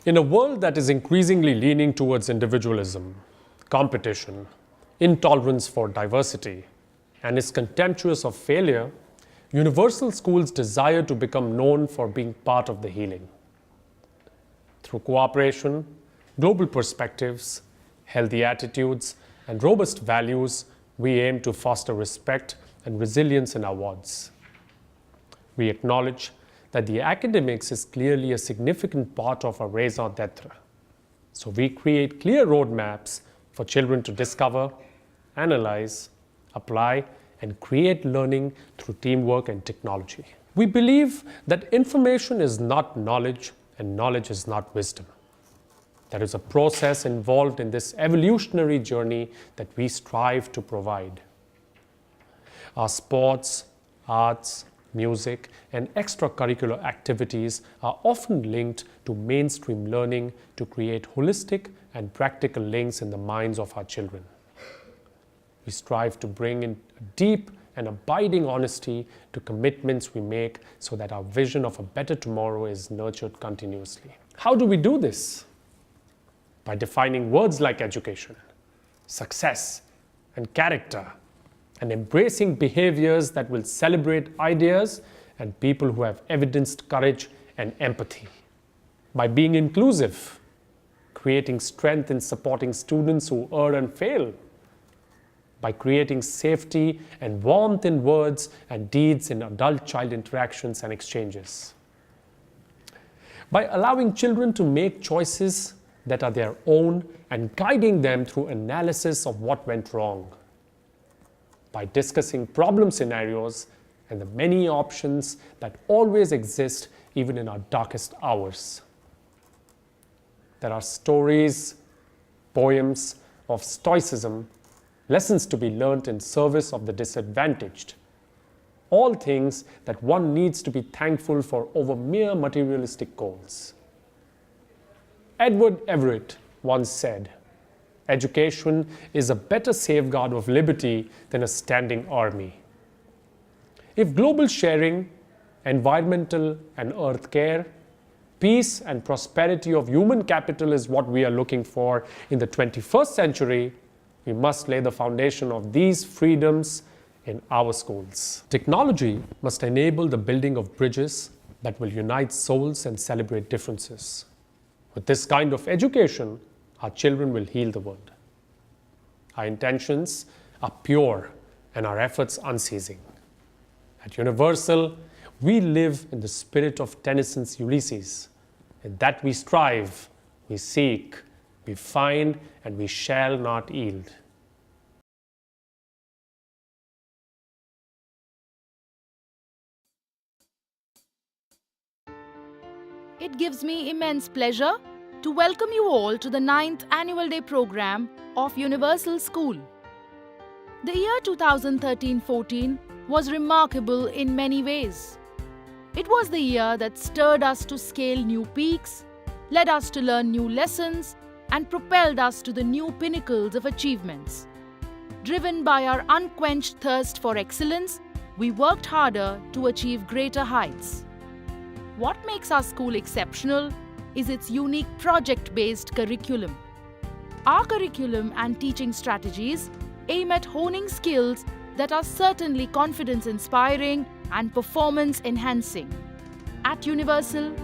In a world that is increasingly leaning towards individualism, competition, intolerance for diversity, and is contemptuous of failure, universal schools desire to become known for being part of the healing. Through cooperation, global perspectives, healthy attitudes, and robust values, we aim to foster respect and resilience in our wards. We acknowledge that the academics is clearly a significant part of our raison d'etre. So we create clear roadmaps for children to discover, analyze, apply, and create learning through teamwork and technology. We believe that information is not knowledge and knowledge is not wisdom. There is a process involved in this evolutionary journey that we strive to provide. Our sports, arts, music, and extracurricular activities are often linked to mainstream learning to create holistic and practical links in the minds of our children. We strive to bring in a deep and abiding honesty to commitments we make so that our vision of a better tomorrow is nurtured continuously. How do we do this? By defining words like education, success, and character, and embracing behaviors that will celebrate ideas and people who have evidenced courage and empathy. By being inclusive, creating strength in supporting students who err and fail. By creating safety and warmth in words and deeds in adult-child interactions and exchanges. By allowing children to make choices that are their own and guiding them through analysis of what went wrong. By discussing problem scenarios and the many options that always exist even in our darkest hours. There are stories, poems of stoicism, lessons to be learnt in service of the disadvantaged. All things that one needs to be thankful for over mere materialistic goals. Edward Everett once said, "Education is a better safeguard of liberty than a standing army." If global sharing, environmental and earth care, peace and prosperity of human capital is what we are looking for in the 21st century, we must lay the foundation of these freedoms in our schools. Technology must enable the building of bridges that will unite souls and celebrate differences. With this kind of education, our children will heal the world. Our intentions are pure and our efforts unceasing. At Universal, we live in the spirit of Tennyson's Ulysses. In that we strive, we seek, we find, and we shall not yield. It gives me immense pleasure to welcome you all to the 9th Annual Day program of Universal School. The year 2013-14 was remarkable in many ways. It was the year that stirred us to scale new peaks, led us to learn new lessons, and propelled us to the new pinnacles of achievements. Driven by our unquenched thirst for excellence, we worked harder to achieve greater heights. What makes our school exceptional is its unique project-based curriculum. Our curriculum and teaching strategies aim at honing skills that are certainly confidence-inspiring and performance-enhancing. At Universal,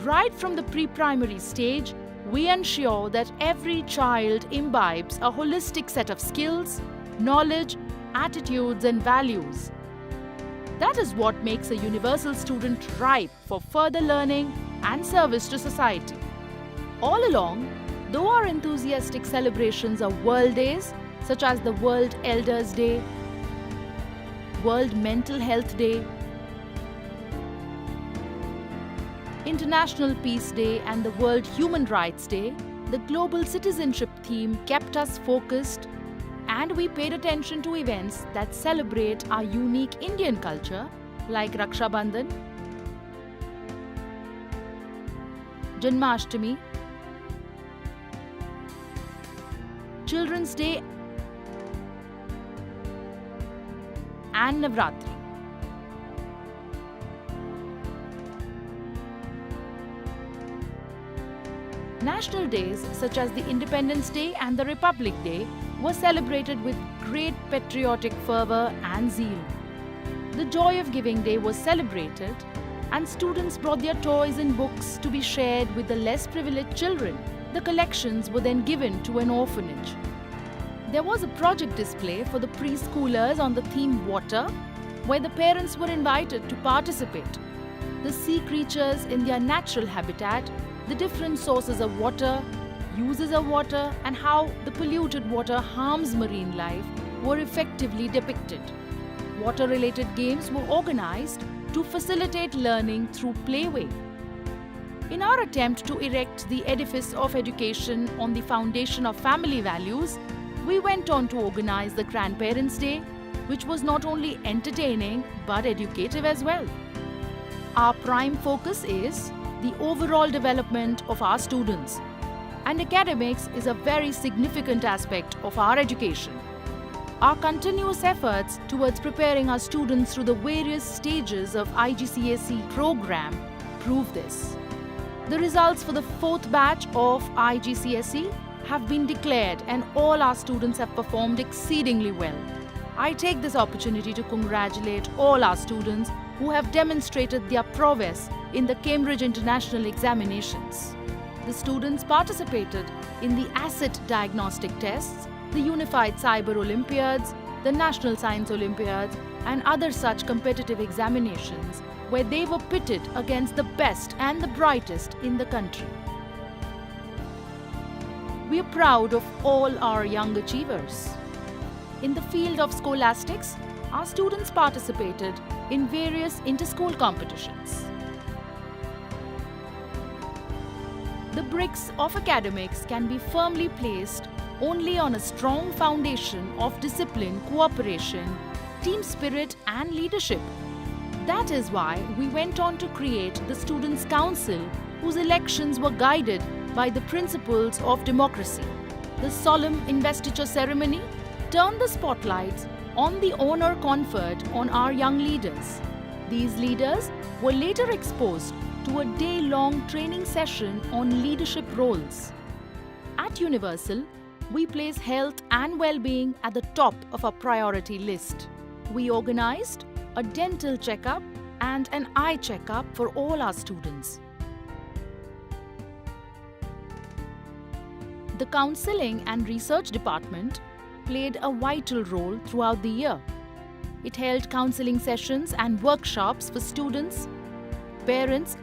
right from the pre-primary stage, we ensure that every child imbibes a holistic set of skills, knowledge, attitudes, and values. That is what makes a Universal student ripe for further learning and service to society. All along, though our enthusiastic celebrations of World Days, such as the World Elders Day, World Mental Health Day, International Peace Day, and the World Human Rights Day, the global citizenship theme kept us focused, and we paid attention to events that celebrate our unique Indian culture like Raksha Bandhan, Janmashtami, Children's Day, and Navratri. National days such as the Independence Day and the Republic Day were celebrated with great patriotic fervor and zeal. The Joy of Giving Day was celebrated, and students brought their toys and books to be shared with the less privileged children. The collections were then given to an orphanage. There was a project display for the preschoolers on the theme Water, where the parents were invited to participate. The sea creatures in their natural habitat, the different sources of water, uses of water, and how the polluted water harms marine life were effectively depicted. Water-related games were organized to facilitate learning through playway. In our attempt to erect the edifice of education on the foundation of family values, we went on to organize the Grandparents' Day, which was not only entertaining but educative as well. Our prime focus is the overall development of our students, and academics is a very significant aspect of our education. Our continuous efforts towards preparing our students through the various stages of IGCSE program prove this. The results for the fourth batch of IGCSE have been declared, and all our students have performed exceedingly well. I take this opportunity to congratulate all our students who have demonstrated their prowess in the Cambridge International Examinations. The students participated in the Asset Diagnostic Tests, the Unified Cyber Olympiads, the National Science Olympiads, and other such competitive examinations where they were pitted against the best and the brightest in the country. We are proud of all our young achievers. In the field of scholastics, our students participated in various inter-school competitions. The bricks of academics can be firmly placed only on a strong foundation of discipline, cooperation, team spirit, and leadership. That is why we went on to create the Students' Council, whose elections were guided by the principles of democracy. The solemn investiture ceremony turned the spotlights on the honor conferred on our young leaders. These leaders were later exposed to a day-long training session on leadership roles. At Universal, we place health and well-being at the top of our priority list. We organized a dental checkup and an eye checkup for all our students. The Counseling and Research Department played a vital role throughout the year. It held counseling sessions and workshops for students, parents,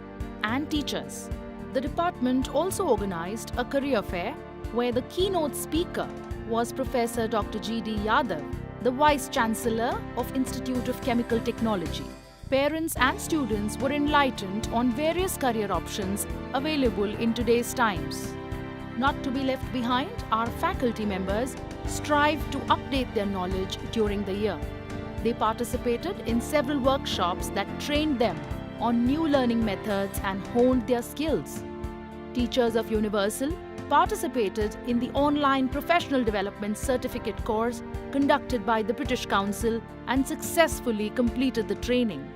and teachers. The department also organized a career fair where the keynote speaker was Professor Dr. G.D. Yadav, the Vice Chancellor of Institute of Chemical Technology. Parents and students were enlightened on various career options available in today's times. Not to be left behind, our faculty members strive to update their knowledge during the year. They participated in several workshops that trained them on new learning methods and honed their skills. Teachers of Universal participated in the online professional development certificate course conducted by the British Council and successfully completed the training.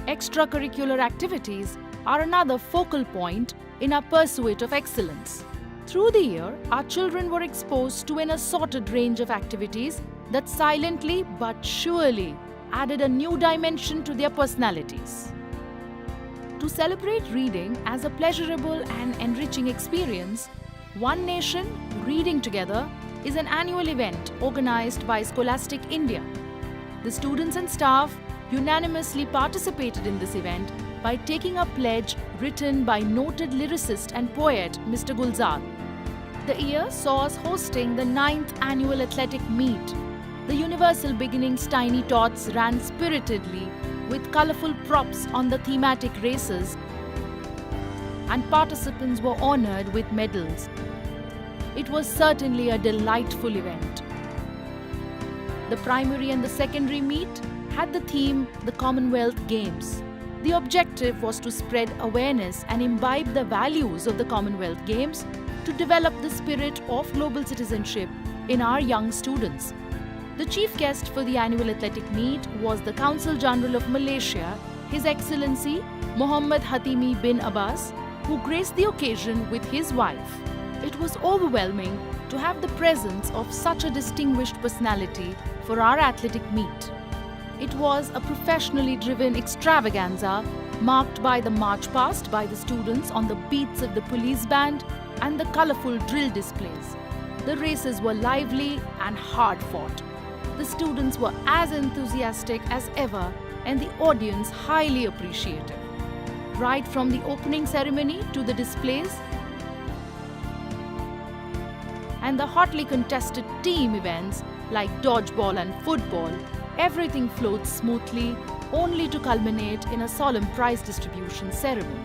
Extracurricular activities are another focal point in our pursuit of excellence. Through the year, our children were exposed to an assorted range of activities that silently but surely added a new dimension to their personalities. To celebrate reading as a pleasurable and enriching experience, One Nation Reading Together is an annual event organized by Scholastic India. The students and staff unanimously participated in this event by taking a pledge written by noted lyricist and poet Mr. Gulzar. The year saw us hosting the 9th Annual Athletic Meet. The Universal Beginnings Tiny Tots ran spiritedly with colorful props on the thematic races, and participants were honored with medals. It was certainly a delightful event. The primary and the secondary meet had the theme the Commonwealth Games. The objective was to spread awareness and imbibe the values of the Commonwealth Games to develop the spirit of global citizenship in our young students. The chief guest for the annual athletic meet was the Consul General of Malaysia, His Excellency Muhammad Hatimi bin Abbas, who graced the occasion with his wife. It was overwhelming to have the presence of such a distinguished personality for our athletic meet. It was a professionally driven extravaganza marked by the march past by the students on the beats of the police band and the colorful drill displays. The races were lively and hard fought. The students were as enthusiastic as ever and the audience highly appreciative. Right from the opening ceremony to the displays and the hotly contested team events like dodgeball and football, everything flowed smoothly, only to culminate in a solemn prize distribution ceremony.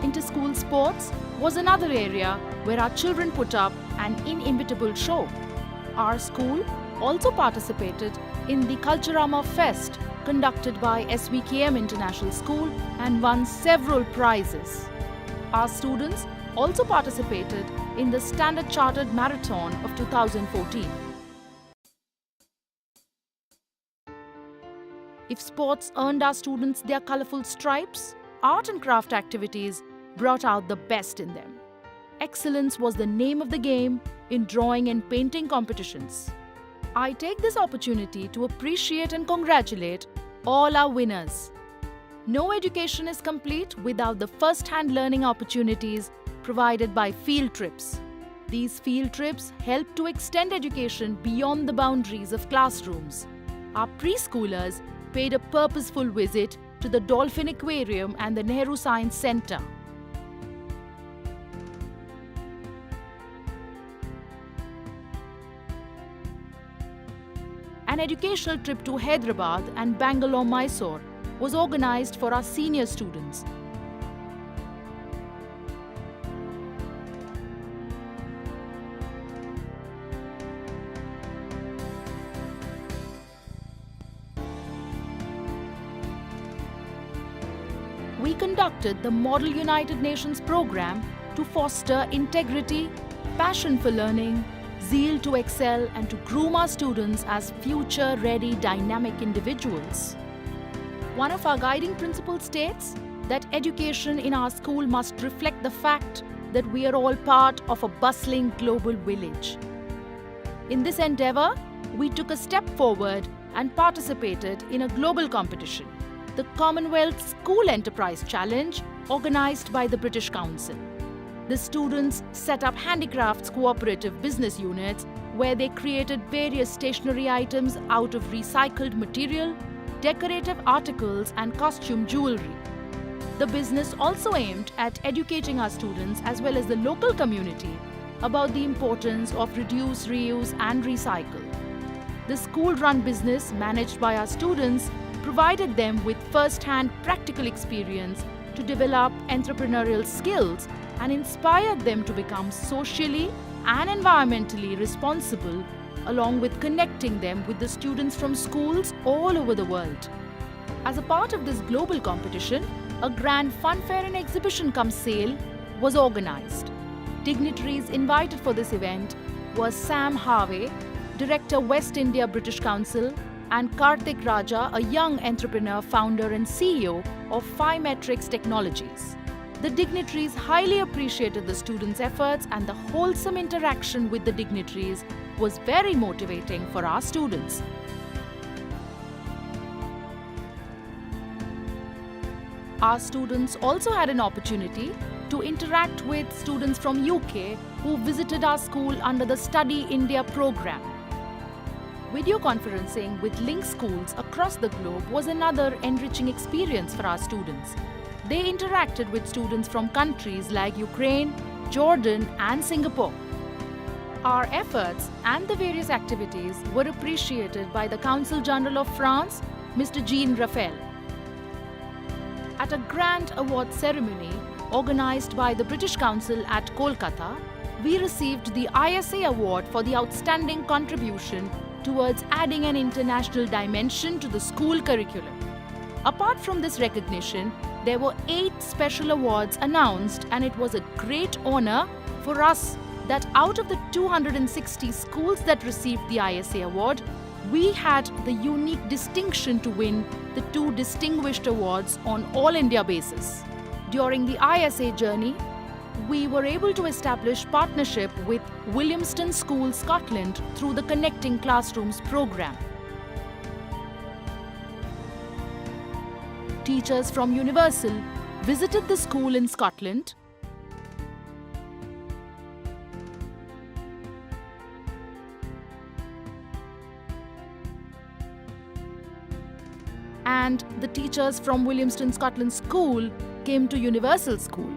Inter-school sports was another area where our children put up an inimitable show. Our school also participated in the Culturama Fest conducted by SVKM International School and won several prizes. Our students also participated in the Standard Chartered Marathon of 2014. If sports earned our students their colorful stripes, art and craft activities brought out the best in them. Excellence was the name of the game in drawing and painting competitions. I take this opportunity to appreciate and congratulate all our winners. No education is complete without the first-hand learning opportunities provided by field trips. These field trips help to extend education beyond the boundaries of classrooms. Our preschoolers paid a purposeful visit to the Dolphin Aquarium and the Nehru Science Centre. An educational trip to Hyderabad and Bangalore, Mysore was organized for our senior students. We conducted the Model United Nations program to foster integrity, passion for learning, zeal to excel, and to groom our students as future-ready, dynamic individuals. One of our guiding principles states that education in our school must reflect the fact that we are all part of a bustling global village. In this endeavor, we took a step forward and participated in a global competition, the Commonwealth School Enterprise Challenge, organized by the British Council. The students set up handicrafts cooperative business units where they created various stationery items out of recycled material, decorative articles, and costume jewelry. The business also aimed at educating our students as well as the local community about the importance of reduce, reuse, and recycle. The school-run business managed by our students provided them with first-hand practical experience to develop entrepreneurial skills and inspired them to become socially and environmentally responsible, along with connecting them with the students from schools all over the world. As a part of this global competition, a grand funfair and exhibition cum sale was organized. Dignitaries invited for this event were Sam Harvey, Director West India British Council, and Karthik Raja, a young entrepreneur, founder and CEO of Phimetrics Technologies. The dignitaries highly appreciated the students' efforts, and the wholesome interaction with the dignitaries was very motivating for our students. Our students also had an opportunity to interact with students from UK who visited our school under the Study India program. Video conferencing with linked schools across the globe was another enriching experience for our students. They interacted with students from countries like Ukraine, Jordan, and Singapore. Our efforts and the various activities were appreciated by the Consul General of France, Mr. Jean Raphael. At a grand award ceremony organized by the British Council at Kolkata, we received the ISA Award for the outstanding contribution towards adding an international dimension to the school curriculum. Apart from this recognition, there were 8 special awards announced, and it was a great honor for us that out of the 260 schools that received the ISA Award, we had the unique distinction to win the 2 distinguished awards on all India basis. During the ISA journey, we were able to establish partnership with Williamston School, Scotland through the Connecting Classrooms program. Teachers from Universal visited the school in Scotland and the teachers from Williamston Scotland School came to Universal School,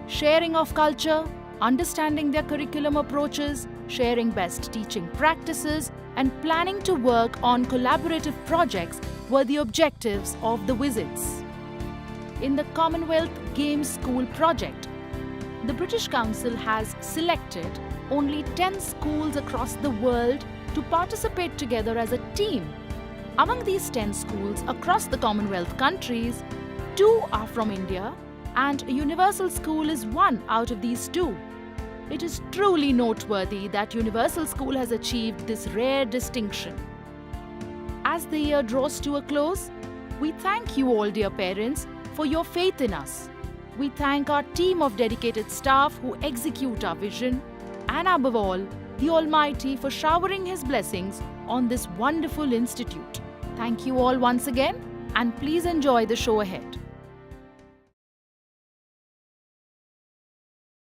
sharing of culture, understanding their curriculum approaches, sharing best teaching practices, and planning to work on collaborative projects were the objectives of the visits. In the Commonwealth Games School project, the British Council has selected only 10 schools across the world to participate together as a team. Among these 10 schools across the Commonwealth countries, 2 are from India and Universal School is one out of these 2. It is truly noteworthy that Universal School has achieved this rare distinction. As the year draws to a close, we thank you all, dear parents, for your faith in us. We thank our team of dedicated staff who execute our vision, and above all, the Almighty for showering His blessings on this wonderful institute. Thank you all once again, and please enjoy the show ahead.